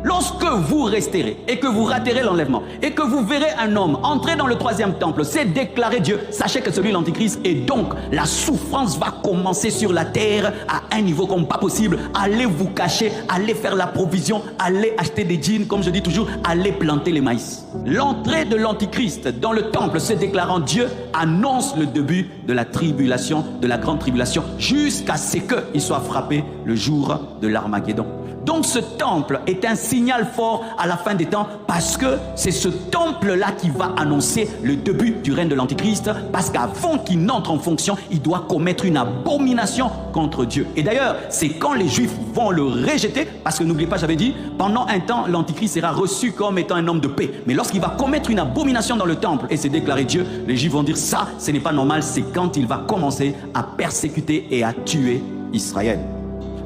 lorsque vous resterez et que vous raterez l'enlèvement et que vous verrez un homme entrer dans le troisième temple, c'est déclarer Dieu, sachez que celui l'antichrist, et donc la souffrance va commencer sur la terre à un niveau comme pas possible. Allez vous cacher, allez faire la provision, allez acheter des jeans, comme je dis toujours, allez planter les maïs. L'entrée de l'antichrist dans le temple se déclarant Dieu annonce le début de la tribulation, de la grande tribulation, jusqu'à ce qu'il soit frappé le jour de l'Armageddon. Donc ce temple est un signal fort à la fin des temps, parce que c'est ce temple-là qui va annoncer le début du règne de l'Antichrist, parce qu'avant qu'il n'entre en fonction, il doit commettre une abomination contre Dieu. Et d'ailleurs, c'est quand les Juifs vont le rejeter, parce que n'oubliez pas, j'avais dit, pendant un temps, l'Antichrist sera reçu comme étant un homme de paix. Mais lorsqu'il va commettre une abomination dans le temple et se déclarer Dieu, les Juifs vont dire ça, ce n'est pas normal, c'est quand il va commencer à persécuter et à tuer Israël.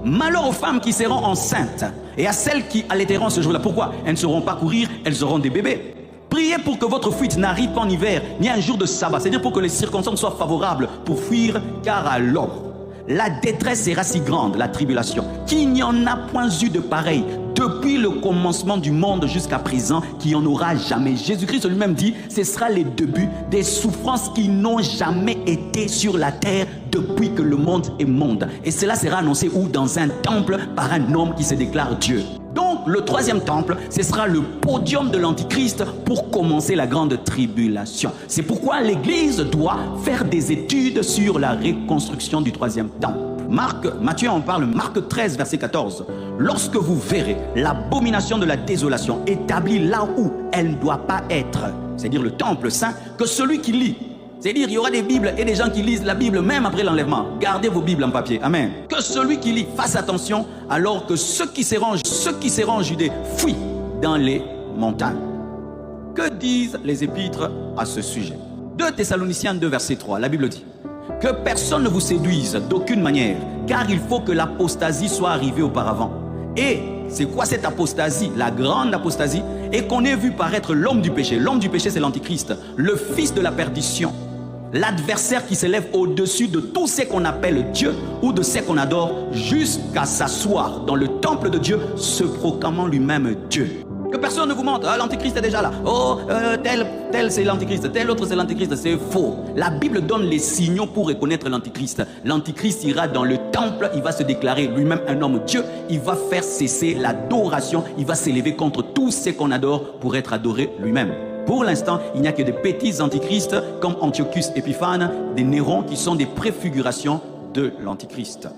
Malheur aux femmes qui seront enceintes et à celles qui allaiteront ce jour-là. Pourquoi? Elles ne sauront pas courir, elles auront des bébés. Priez pour que votre fuite n'arrive pas en hiver, ni un jour de sabbat. C'est-à-dire pour que les circonstances soient favorables pour fuir, car alors la détresse sera si grande, la tribulation, qu'il n'y en a point eu de pareil depuis le commencement du monde jusqu'à présent, qu'il n'y en aura jamais. Jésus-Christ lui-même dit, ce sera les débuts des souffrances qui n'ont jamais été sur la terre depuis que le monde est monde. Et cela sera annoncé où? Dans un temple par un homme qui se déclare Dieu. Donc le troisième temple, ce sera le podium de l'Antichrist pour commencer la grande tribulation. C'est pourquoi l'Église doit faire des études sur la reconstruction du troisième temple. Matthieu en parle, Marc 13, verset 14. Lorsque vous verrez l'abomination de la désolation établie là où elle ne doit pas être, c'est-à-dire le temple saint, que celui qui lit, c'est-à-dire il y aura des Bibles et des gens qui lisent la Bible même après l'enlèvement. Gardez vos Bibles en papier. Amen. Que celui qui lit fasse attention, alors que ceux qui seront en Judée fuient dans les montagnes. Que disent les épîtres à ce sujet? 2 Thessaloniciens 2, verset 3, la Bible dit: que personne ne vous séduise d'aucune manière, car il faut que l'apostasie soit arrivée auparavant. Et c'est quoi cette apostasie? La grande apostasie, et qu'on ait vu paraître l'homme du péché. L'homme du péché, c'est l'Antichrist, le fils de la perdition, l'adversaire qui s'élève au-dessus de tout ce qu'on appelle Dieu ou de ce qu'on adore, jusqu'à s'asseoir dans le temple de Dieu, se proclamant lui-même Dieu. Que personne ne vous montre, ah, l'Antichrist est déjà là, oh, tel c'est l'Antichrist, tel autre c'est l'Antichrist, c'est faux. La Bible donne les signaux pour reconnaître l'Antichrist. L'Antichrist ira dans le temple, il va se déclarer lui-même un homme Dieu, il va faire cesser l'adoration, il va s'élever contre tout ce qu'on adore pour être adoré lui-même. Pour l'instant, il n'y a que des petits antichrists comme Antiochus Épiphane, des Nérons qui sont des préfigurations de l'Antichrist.